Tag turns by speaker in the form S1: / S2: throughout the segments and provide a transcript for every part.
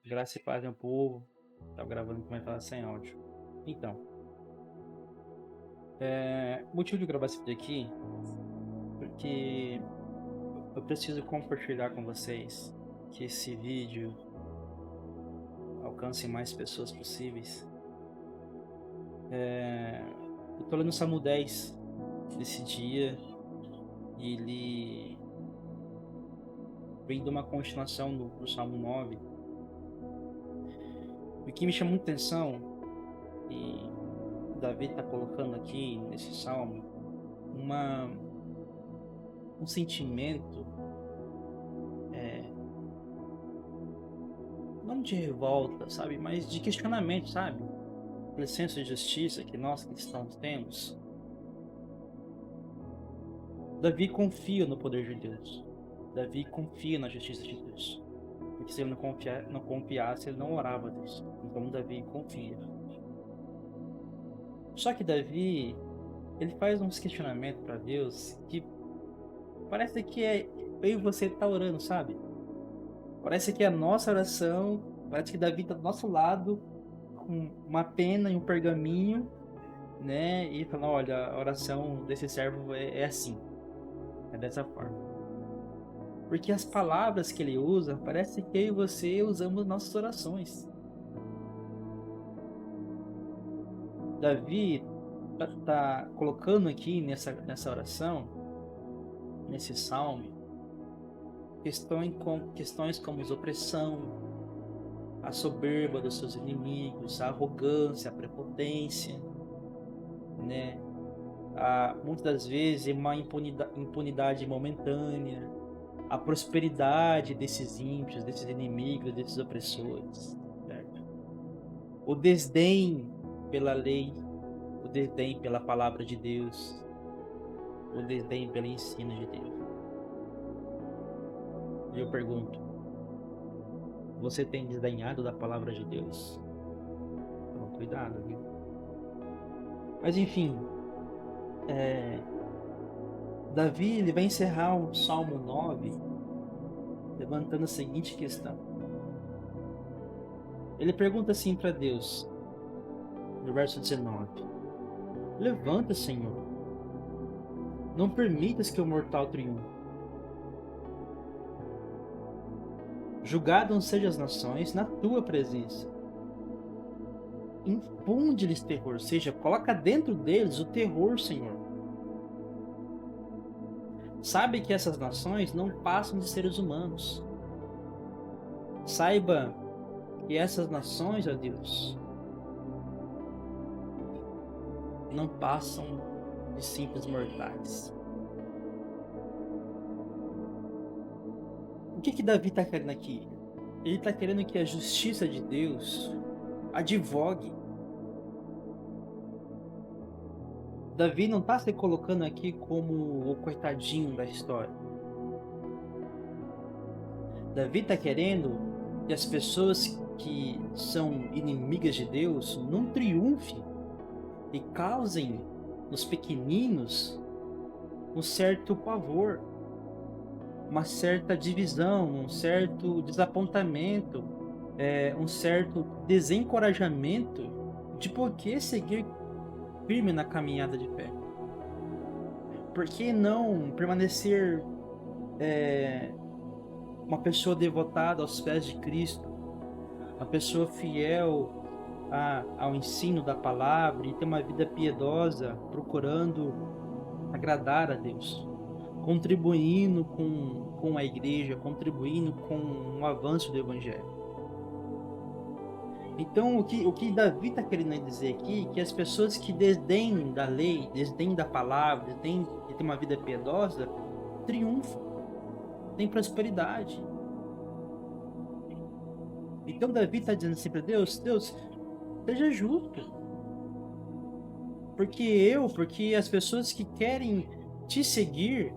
S1: Graça e paz, meu povo. Tava gravando comentário sem áudio. Então, o motivo de eu gravar esse vídeo aqui, porque eu preciso compartilhar com vocês que esse vídeo alcance mais pessoas possíveis. Eu tô lendo o Salmo 10 desse dia e ele vem de uma continuação do Salmo 9. O que me chama muita atenção, e Davi está colocando aqui nesse salmo, uma, um sentimento, não de revolta, sabe, mas de questionamento, sabe? Aquele senso de justiça que nós cristãos temos. Davi confia no poder de Deus. Davi confia na justiça de Deus. Porque se ele não confiasse, ele não orava a Deus. Então Davi confia. Só que Davi, ele faz uns questionamentos para Deus que parece que eu e você tá orando, sabe? Parece que a nossa oração, parece que Davi tá do nosso lado, com uma pena e um pergaminho, né? E falando, olha, a oração desse servo é assim, é dessa forma. Porque as palavras que ele usa, parece que eu e você usamos nossas orações. Davi tá colocando aqui nessa oração, nesse salmo, questões como a opressão, a soberba dos seus inimigos, a arrogância, a prepotência, né? Muitas das vezes uma impunidade momentânea, a prosperidade desses ímpios, desses inimigos, desses opressores, certo? O desdém pela lei, o desdém pela palavra de Deus, o desdém pelo ensino de Deus. E eu pergunto, você tem desdenhado da palavra de Deus? Toma cuidado, viu? Mas enfim, Davi ele vai encerrar o Salmo 9 levantando a seguinte questão. Ele pergunta assim para Deus, no verso 19: Levanta, Senhor, não permitas que o mortal triunfe. Julgado sejam as nações na tua presença. Infunde-lhes terror, ou seja, coloca dentro deles o terror, Senhor. Sabe que essas nações não passam de seres humanos. Saiba que essas nações, ó Deus, não passam de simples mortais. O que Davi está querendo aqui? Ele está querendo que a justiça de Deus advogue. Davi não está se colocando aqui como o coitadinho da história. Davi está querendo que as pessoas que são inimigas de Deus não triunfem e causem nos pequeninos um certo pavor, uma certa divisão, um certo desapontamento, um certo desencorajamento de por que seguir firme na caminhada de fé. Por que não permanecer uma pessoa devotada aos pés de Cristo, uma pessoa fiel ao ensino da palavra e ter uma vida piedosa, procurando agradar a Deus, contribuindo com a igreja, contribuindo com o avanço do Evangelho. Então, o que Davi está querendo dizer aqui é que as pessoas que desdêm da lei, desdêm da palavra, desdêm de ter uma vida piedosa, triunfam, têm prosperidade. Então, Davi está dizendo assim para Deus, Deus, seja justo. Porque as pessoas que querem te seguir,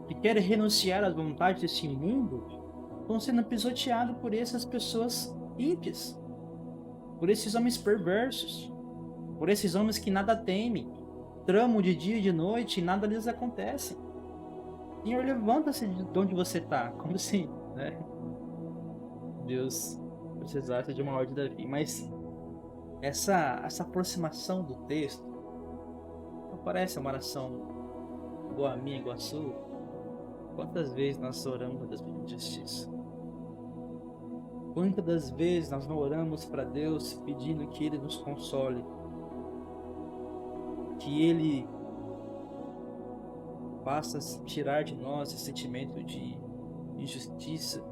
S1: que querem renunciar às vontades desse mundo, estão sendo pisoteados por essas pessoas ímpias, por esses homens perversos, por esses homens que nada temem, tramam de dia e de noite e nada lhes acontece. Senhor, levanta-se de onde você está, como assim, né? Deus precisasse de uma ordem de Davi. Mas essa aproximação do texto não parece uma oração igual a minha, igual a sua. Quantas vezes nós oramos a Deus pedindo justiça? Quantas das vezes nós não oramos para Deus pedindo que Ele nos console, que Ele faça tirar de nós esse sentimento de injustiça,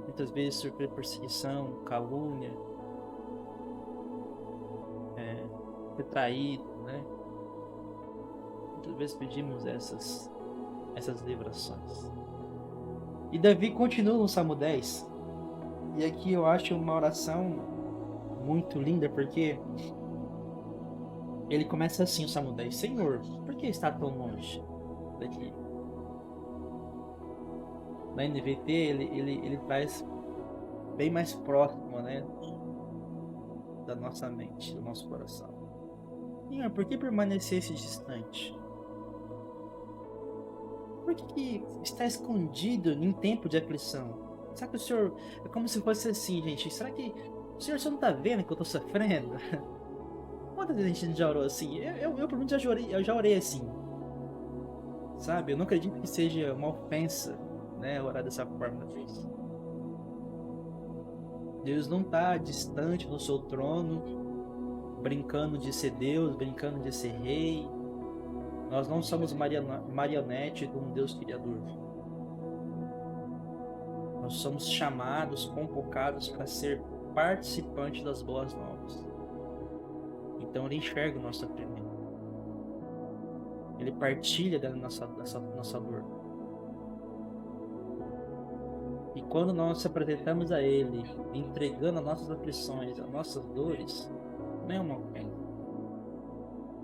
S1: muitas vezes sofrer perseguição, calúnia, ser traído, né? Muitas vezes pedimos essas livrações. E Davi continua no Salmo 10. E aqui eu acho uma oração muito linda, porque ele começa assim, o Salmo 10. Senhor, por que está tão longe daqui? Na NVT ele traz bem mais próximo, né, da nossa mente, do nosso coração. Senhor, por que permanecesse distante? Por que está escondido em tempo de aflição? Será que o Senhor... É como se fosse assim, gente. Será que o Senhor não está vendo que eu estou sofrendo? Quantas vezes a gente já orou assim? Eu por mim, eu já orei assim. Sabe? Eu não acredito que seja uma ofensa, né, orar dessa forma. Deus não está distante do seu trono, brincando de ser Deus, brincando de ser rei. Nós não somos marionete de um Deus criador. Nós somos chamados, convocados para ser participantes das boas novas. Então ele enxerga o nosso sofrimento. Ele partilha da nossa dor. E quando nós nos apresentamos a Ele, entregando as nossas aflições, as nossas dores, não é uma ofensa.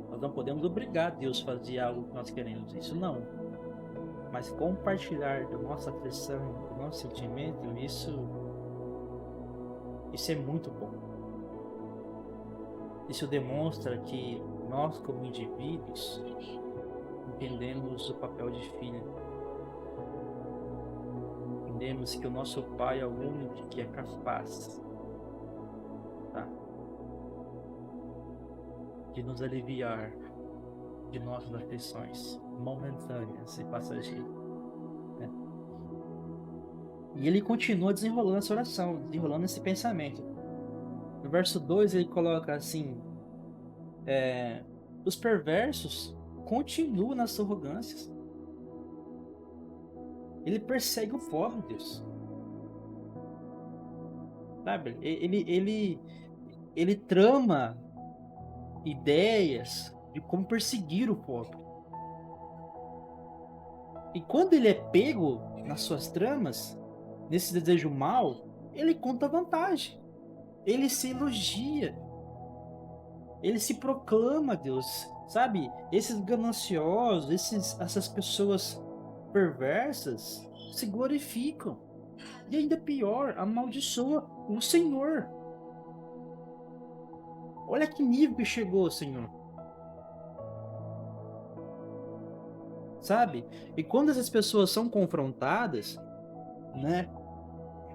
S1: Nós não podemos obrigar Deus a fazer algo que nós queremos. Isso não. Mas compartilhar da nossa aflição, do nosso sentimento, isso é muito bom. Isso demonstra que nós, como indivíduos, entendemos o papel de filho. Entendemos que o nosso Pai é o único que é capaz, tá, de nos aliviar de nossas aflições momentâneas e passageiras, né? E ele continua desenrolando essa oração, desenrolando esse pensamento. No verso 2 ele coloca assim: os perversos continuam nas suas arrogâncias. Ele persegue o pobre, Deus. Sabe? Ele trama ideias de como perseguir o pobre. E quando ele é pego nas suas tramas, nesse desejo mal, ele conta vantagem. Ele se elogia. Ele se proclama Deus. Sabe? Esses gananciosos, essas pessoas perversas se glorificam. E ainda pior, amaldiçoa o Senhor. Olha que nível que chegou, Senhor. Sabe? E quando essas pessoas são confrontadas, né?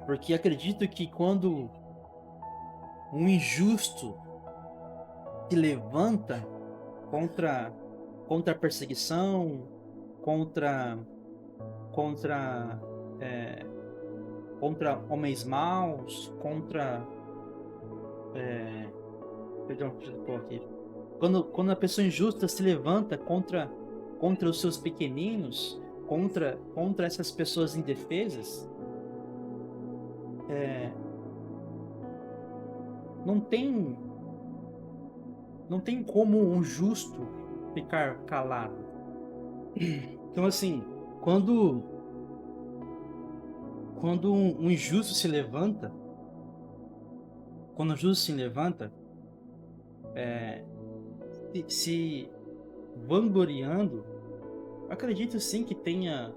S1: Porque acredito que quando um injusto se levanta contra a perseguição, contra homens maus, perdão, aqui. Quando a pessoa injusta se levanta contra os seus pequeninos, contra essas pessoas indefesas, não tem como um justo ficar calado. Então, assim, quando um injusto se levanta, se vangloriando, acredito sim que tenha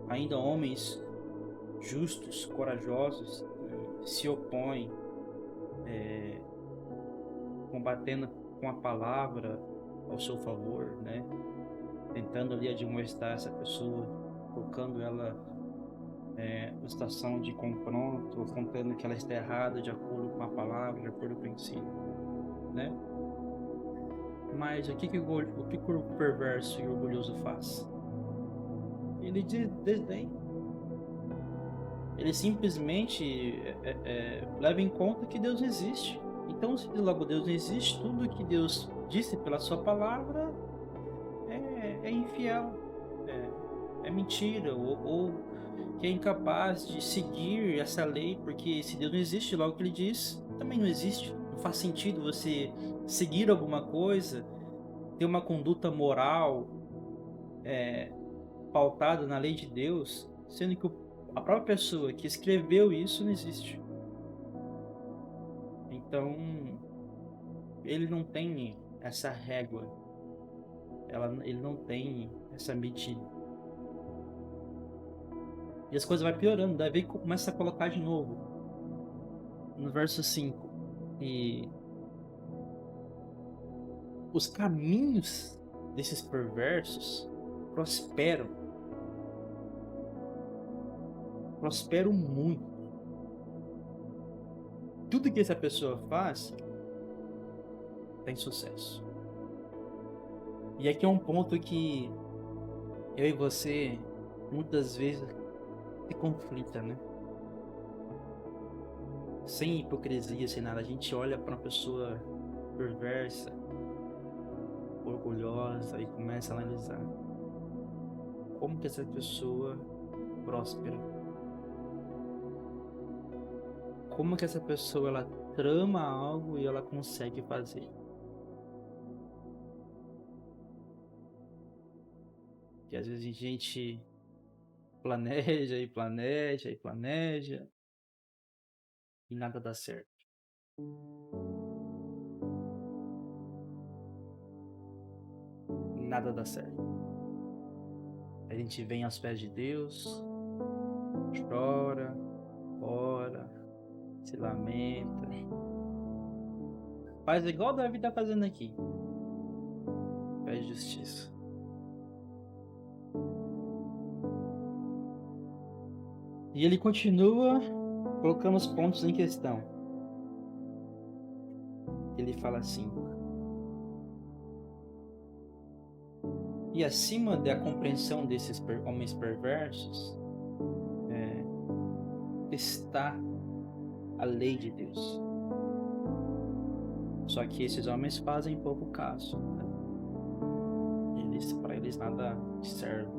S1: ainda homens justos, corajosos, que se opõem, combatendo com a palavra ao seu favor, né? Tentando ali admoestar essa pessoa, colocando ela uma situação de confronto, ou contando que ela está errada de acordo com a palavra, de acordo com o ensino, né? Mas o que o perverso e orgulhoso faz? Ele desdém. Ele simplesmente leva em conta que Deus existe. Então, se logo Deus não existe, tudo que Deus disse pela sua palavra é infiel, é mentira, ou que é incapaz de seguir essa lei, porque se Deus não existe, logo que ele diz, também não existe. Não faz sentido você seguir alguma coisa, ter uma conduta moral pautada na lei de Deus, sendo que a própria pessoa que escreveu isso não existe. Então, ele não tem essa régua, ele não tem essa medida. E as coisas vão piorando, daí começa a colocar de novo, no verso 5, e os caminhos desses perversos prosperam muito. Tudo que essa pessoa faz tem sucesso. E aqui é um ponto que eu e você muitas vezes se conflita, né? Sem hipocrisia, sem nada. A gente olha para uma pessoa perversa, orgulhosa e começa a analisar como que essa pessoa próspera. Como que essa pessoa ela trama algo e ela consegue fazer. Que às vezes a gente planeja e planeja e planeja e nada dá certo. Nada dá certo. A gente vem aos pés de Deus, chora, ora, se lamenta, faz igual Davi está fazendo aqui, pede justiça. E ele continua colocando os pontos em questão. Ele fala assim: e acima da compreensão desses homens perversos está a lei de Deus. Só que esses homens fazem pouco caso, né? Para eles nada serve,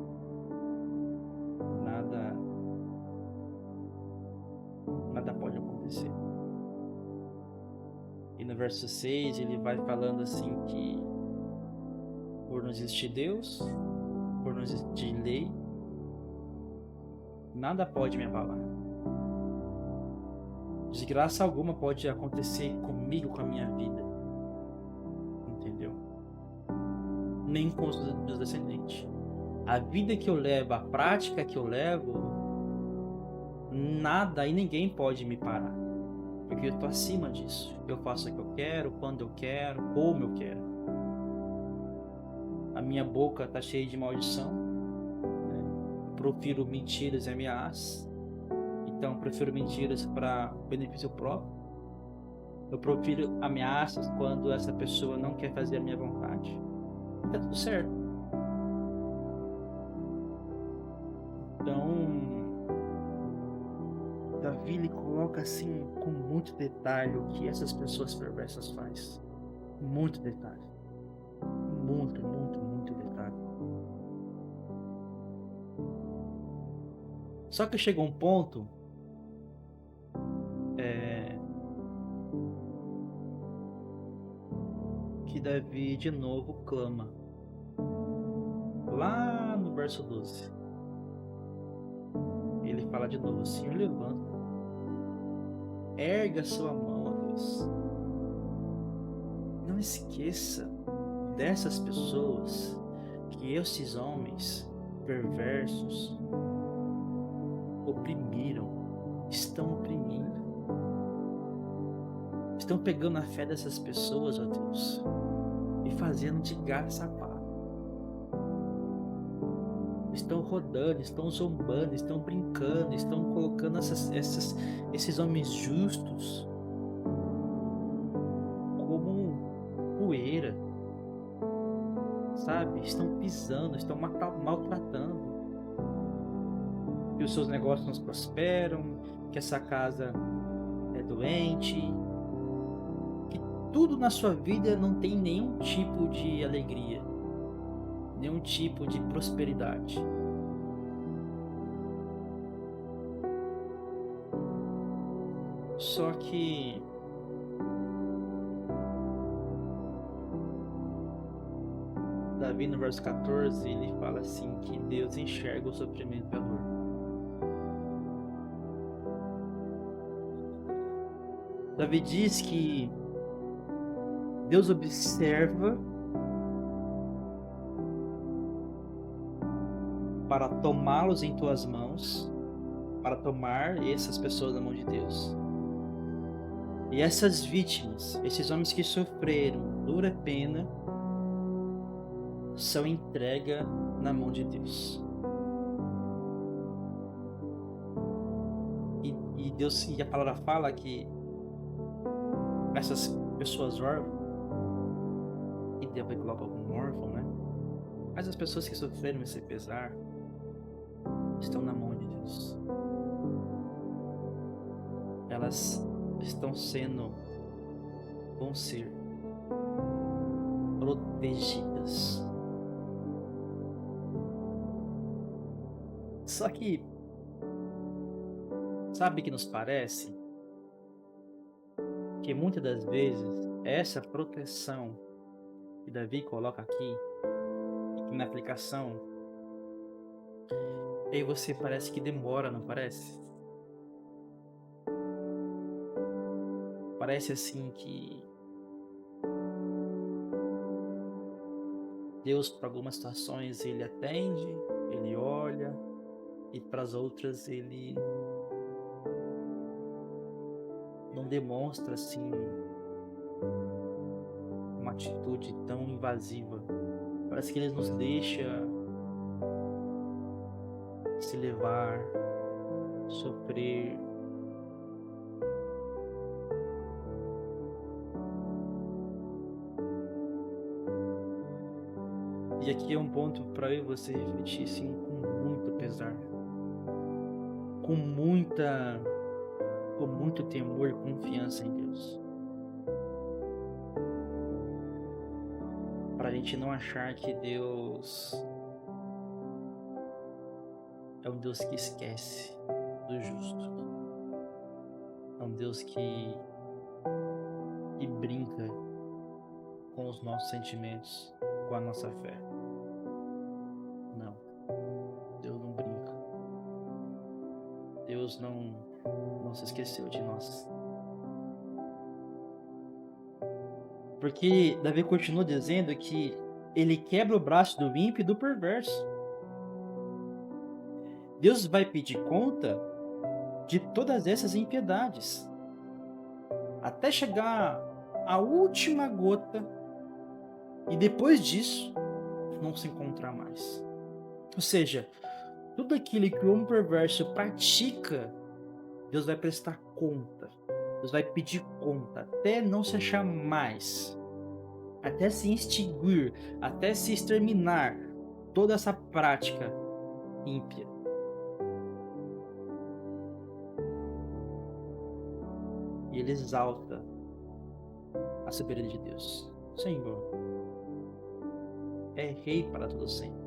S1: nada pode acontecer. E no verso 6 ele vai falando assim que por não existir Deus, por não existir lei, nada pode me abalar. Desgraça alguma pode acontecer comigo, com a minha vida. Entendeu? Nem com os meus descendentes. A vida que eu levo, a prática que eu levo, nada e ninguém pode me parar. Porque eu estou acima disso. Eu faço o que eu quero, quando eu quero, como eu quero. A minha boca está cheia de maldição, né? Eu profiro mentiras e ameaças. Então, eu prefiro mentiras para benefício próprio. Eu profiro ameaças quando essa pessoa não quer fazer a minha vontade. Tá tudo certo. Então, Davi ele coloca assim com muito detalhe o que essas pessoas perversas fazem. Muito detalhe. Muito detalhe. Só que chegou um ponto que Davi de novo clama. Lá no verso 12. Ele fala de novo: Senhor, levanta. Erga sua mão, ó Deus. Não esqueça dessas pessoas que esses homens perversos oprimiram, estão oprimindo. Estão pegando a fé dessas pessoas, ó Deus, e fazendo de gato e sapato. estão rodando, estão zombando, estão brincando, estão colocando esses homens justos como poeira, sabe? Estão pisando, estão maltratando. Que os seus negócios não prosperam, que essa casa é doente, que tudo na sua vida não tem nenhum tipo de alegria, nenhum tipo de prosperidade. Só que Davi, no verso 14, ele fala assim que Deus enxerga o sofrimento e a dor. Davi diz que Deus observa para tomá-los em tuas mãos, para tomar essas pessoas na mão de Deus. E essas vítimas, esses homens que sofreram dura pena, são entregues na mão de Deus. E Deus, e a palavra fala que essas pessoas órfãs, e Deus vai colocar como órfão, né? Mas as pessoas que sofreram esse pesar estão na mão de Deus. Elas vão ser protegidas. Só que, sabe o que nos parece? Que muitas das vezes essa proteção que Davi coloca aqui, e que na aplicação, aí você parece que demora, não parece? Parece assim que Deus, para algumas situações, ele atende, ele olha, e para as outras ele não demonstra assim uma atitude tão invasiva. Parece que ele nos deixa se levar, sofrer. E aqui é um ponto para eu e você refletir assim, com muito pesar, com muito temor e confiança em Deus. Para a gente não achar que Deus é um Deus que esquece do justo. É um Deus que brinca com os nossos sentimentos, com a nossa fé. Não. Deus não brinca. Deus não se esqueceu de nós. Porque Davi continua dizendo que ele quebra o braço do ímpio e do perverso. Deus vai pedir conta de todas essas impiedades, até chegar à última gota, e depois disso não se encontrar mais. Ou seja, tudo aquilo que o homem perverso pratica, Deus vai prestar conta. Deus vai pedir conta até não se achar mais, até se extinguir, até se exterminar toda essa prática ímpia. E ele exalta a soberania de Deus. Senhor é rei para todo sempre.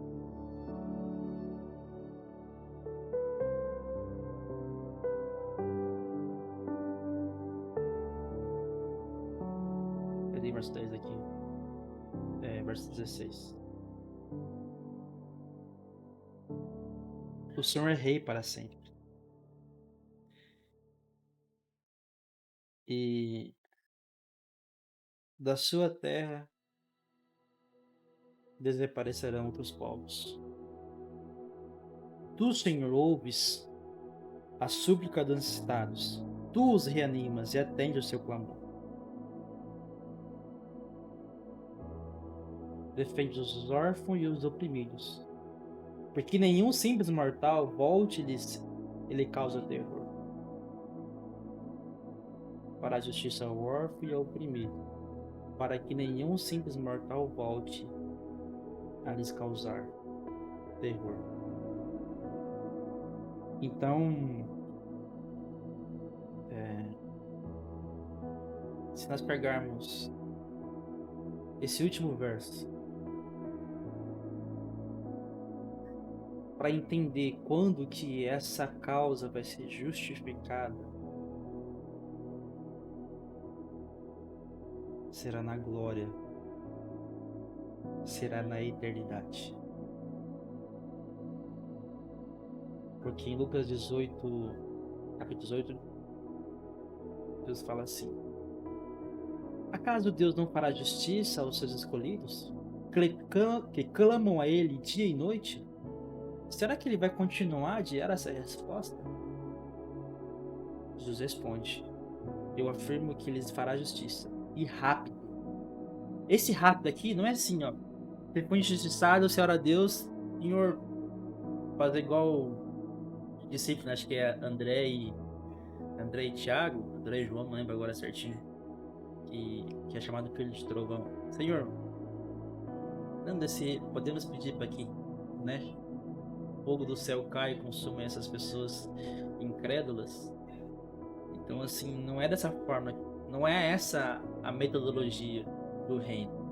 S1: Eu dei verso 10 aqui. Verso 16. O Senhor é rei para sempre. E da sua terra desaparecerão outros povos. Tu, Senhor, ouves a súplica dos necessitados. Tu os reanimas e atende o seu clamor. Defende os órfãos e os oprimidos, Porque nenhum simples mortal volte-lhes, ele causa terror. Para a justiça ao órfão e ao oprimido, para que nenhum simples mortal volte a lhes causar terror. Então, se nós pegarmos esse último verso para entender quando que essa causa vai ser justificada, será na glória, será na eternidade. Porque em Lucas 18, capítulo 18, Deus fala assim: acaso Deus não fará justiça aos seus escolhidos, que clamam a Ele dia e noite? Será que Ele vai continuar a adiar essa resposta? Jesus responde: eu afirmo que Ele fará justiça, e rápido. Esse rápido aqui não é assim, ó. Você foi injustiçado, você ora a Deus, Senhor, fazer igual discípulo, acho que é André e Tiago, André e João, não lembro agora certinho, que é chamado filho de trovão. Senhor, podemos pedir para que, né, fogo do céu cai e consuma essas pessoas incrédulas? Então, assim, não é dessa forma, não é essa a metodologia do reino.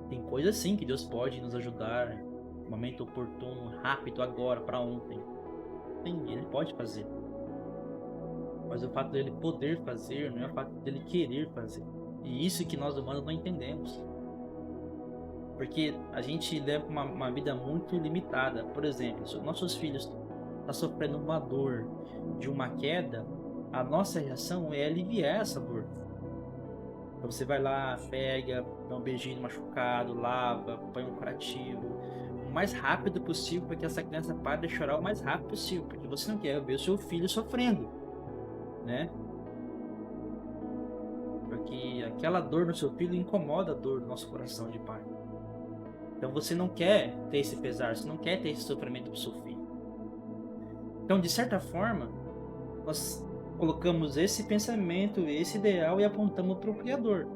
S1: Tem coisas sim que Deus pode nos ajudar, momento oportuno, rápido, agora, para ontem. Sim, Ele pode fazer. Mas o fato dele poder fazer não é o fato dele querer fazer. E isso que nós humanos não entendemos. Porque a gente leva uma vida muito limitada. Por exemplo, se nossos filhos estão sofrendo uma dor de uma queda, a nossa reação é aliviar essa dor. Então você vai lá, pega, dá um beijinho no machucado, lava, põe um curativo, o mais rápido possível, para que essa criança pare de chorar o mais rápido possível, porque você não quer ver o seu filho sofrendo, né? Porque aquela dor no seu filho incomoda a dor do nosso coração de pai. Então você não quer ter esse pesar, você não quer ter esse sofrimento pro seu filho. Então, de certa forma, nós colocamos esse pensamento, esse ideal e apontamos para o Criador.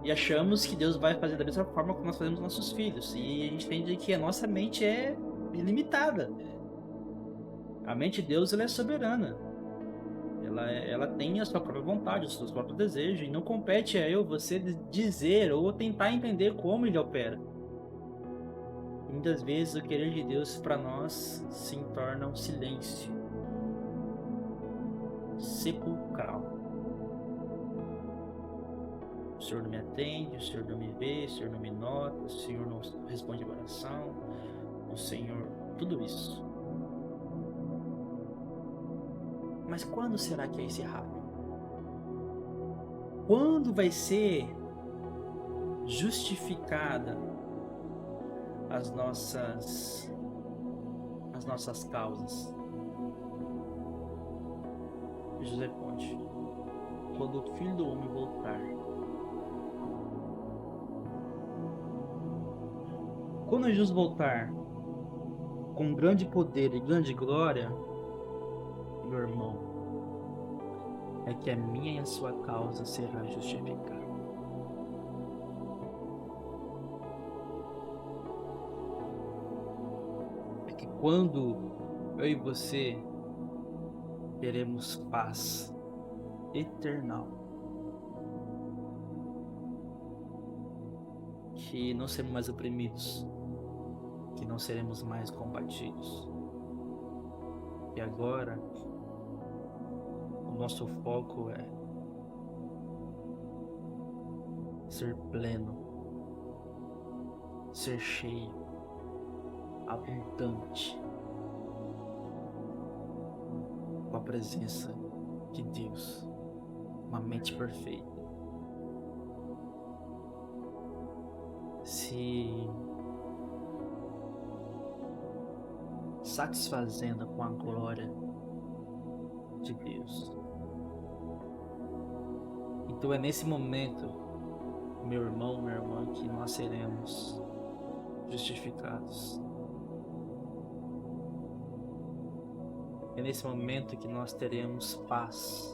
S1: E achamos que Deus vai fazer da mesma forma como nós fazemos nossos filhos. E a gente entende que a nossa mente é ilimitada. A mente de Deus, ela é soberana. Ela tem a sua própria vontade, os seus próprios desejos. E não compete a você dizer ou tentar entender como ele opera. Muitas vezes o querer de Deus para nós se torna um silêncio sepulcral. O Senhor não me atende, o Senhor não me vê, o Senhor não me nota, o Senhor não responde a oração, o Senhor... tudo isso. Mas quando será que é esse rápido? Quando vai ser justificada as nossas causas? Jesus responde: quando o Filho do Homem voltar. Quando Jesus voltar com grande poder e grande glória, meu irmão, é que a minha e a sua causa será justificada. É que quando eu e você teremos paz eternal, que não seremos mais oprimidos, que não seremos mais combatidos. E agora o nosso foco é ser pleno, ser cheio, abundante, com a presença de Deus, uma mente perfeita. Se satisfazendo com a glória de Deus. Então é nesse momento, meu irmão, minha irmã, que nós seremos justificados. É nesse momento que nós teremos paz.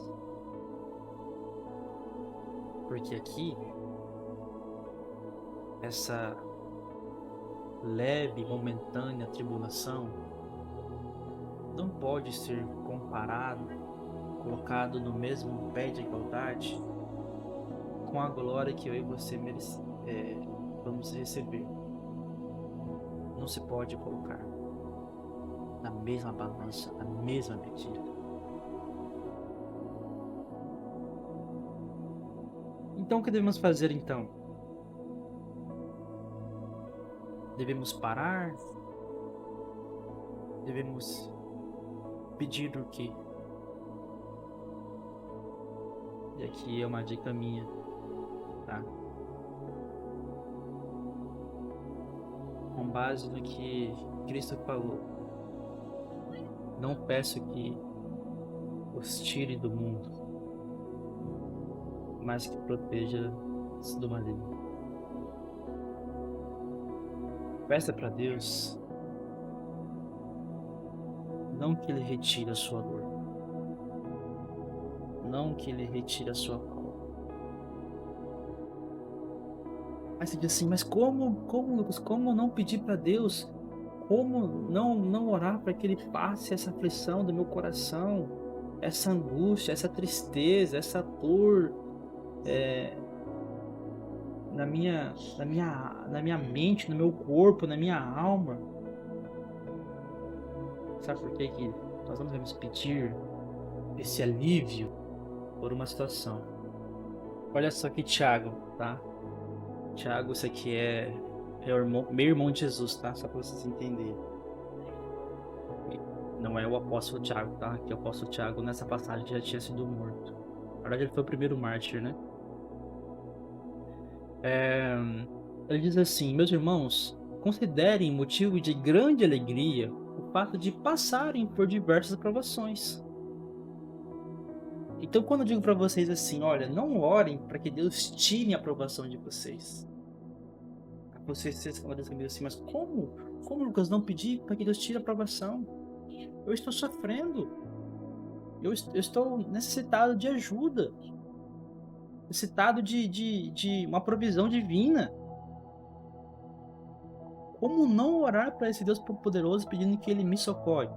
S1: Porque aqui, essa leve, momentânea tribulação não pode ser comparado, colocado no mesmo pé de igualdade com a glória que eu e você vamos receber. Não se pode colocar na mesma balança, na mesma medida. Então o que devemos fazer então? Devemos parar? Devemos pedir o quê? E aqui é uma dica minha, tá? Com base no que Cristo falou, não peço que os tire do mundo, mas que proteja do maligno. Peça para Deus não que Ele retire a sua dor, não que Ele retire a sua prova. Aí você diz assim, mas como, Lucas, como não pedir para Deus? Como não orar para que Ele passe essa aflição do meu coração, essa angústia, essa tristeza, essa dor na minha mente, no meu corpo, na minha alma? Sabe por que nós não devemos pedir esse alívio por uma situação? Olha só que Tiago, tá? Tiago, isso aqui é meu irmão de Jesus, tá? Só para vocês entenderem. Não é o apóstolo Tiago, tá? Que o apóstolo Tiago nessa passagem já tinha sido morto. Na verdade, ele foi o primeiro mártir, né? Ele diz assim: meus irmãos, considerem motivo de grande alegria o fato de passarem por diversas provações. Então, quando eu digo para vocês assim, olha, não orem para que Deus tire a aprovação de vocês. Vocês falam assim, mas como, Lucas, não pedir para que Deus tire a aprovação? Eu estou sofrendo. Eu estou necessitado de ajuda. Necessitado de uma provisão divina. Como não orar para esse Deus poderoso pedindo que Ele me socorre?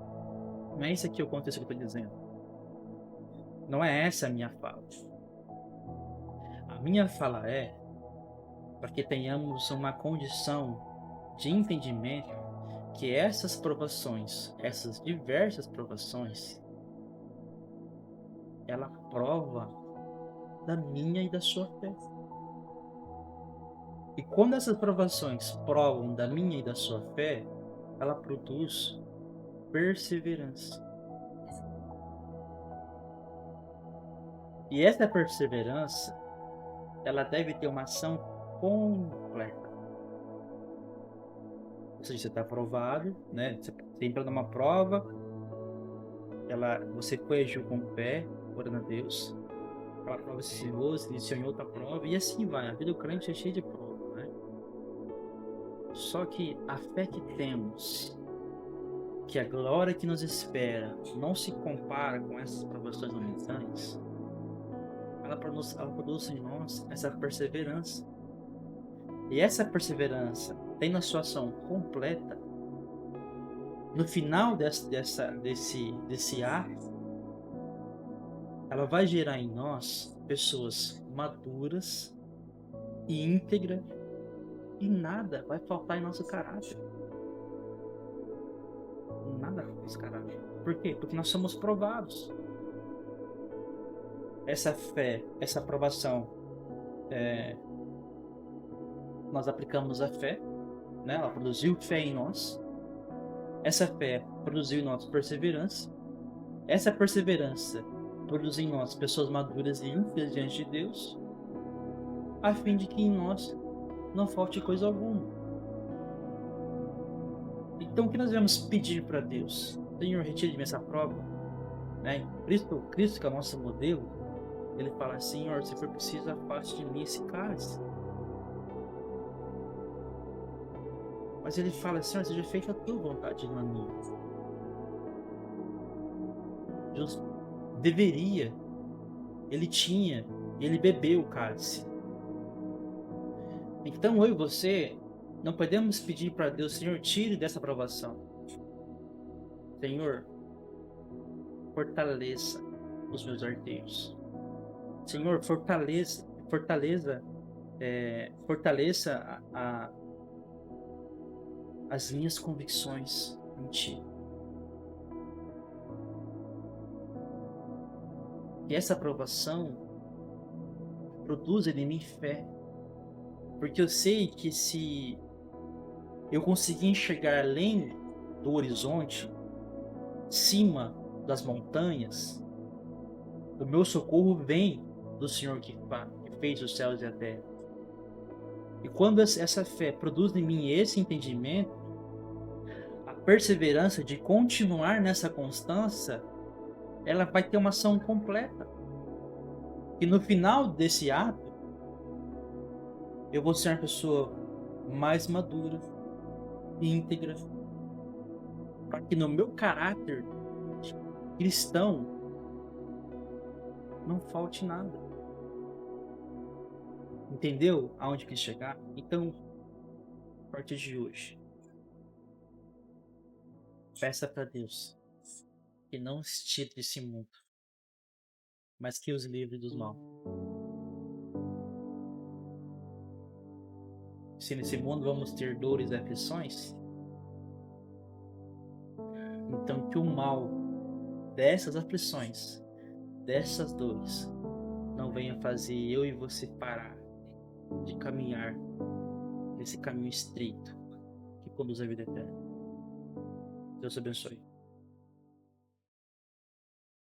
S1: Não é isso aqui o contexto que eu estou dizendo. Não é essa a minha fala. A minha fala é para que tenhamos uma condição de entendimento que essas provações, essas diversas provações, ela prova da minha e da sua fé. E quando essas provações provam da minha e da sua fé, ela produz perseverança. E essa perseverança, ela deve ter uma ação completa. Ou seja, você está aprovado, né? Você entra numa prova, você corrigiu com o pé, orando a Deus. Aquela prova se ensinou, se iniciou em outra prova, e assim vai. A vida do crente é cheia de prova, né? Só que a fé que temos, que a glória que nos espera, não se compara com essas provações momentâneas. Ela produz em nós essa perseverança. E essa perseverança tem na sua ação completa. No final desse ato, ela vai gerar em nós pessoas maduras e íntegras, e nada vai faltar em nosso caráter. Nada falta em nosso caráter. Por quê? Porque nós somos provados. Essa fé, essa aprovação, nós aplicamos a fé, né? Ela produziu fé em nós. Essa fé produziu em nós perseverança. Essa perseverança produz em nós pessoas maduras e íntegras diante de Deus, a fim de que em nós não falte coisa alguma. Então, o que nós devemos pedir para Deus? Senhor, retire de mim essa prova, né? Cristo que é o nosso modelo, Ele fala: Senhor, se for preciso, afaste de mim esse cálice. Mas ele fala: Senhor, seja feita a tua vontade, não a minha. Jesus deveria, ele tinha, ele bebeu o cálice. Então eu e você não podemos pedir para Deus: Senhor, tire dessa provação. Senhor, fortaleça os meus arteiros. Senhor, fortaleça as minhas convicções em Ti. Que essa aprovação produza em mim fé. Porque eu sei que se eu conseguir enxergar além do horizonte, cima das montanhas, o meu socorro vem do Senhor que fez os céus e a terra. E quando essa fé produz em mim esse entendimento, a perseverança de continuar nessa constância, ela vai ter uma ação completa. E no final desse ato, eu vou ser uma pessoa mais madura, íntegra, para que no meu caráter cristão não falte nada. Entendeu aonde quis chegar? Então, a partir de hoje, peça para Deus que não os tire desse mundo, mas que os livre do mal. Se nesse mundo vamos ter dores e aflições, então que o mal dessas aflições, dessas dores, não venha fazer eu e você parar de caminhar nesse caminho estreito que conduz à vida eterna. Deus abençoe.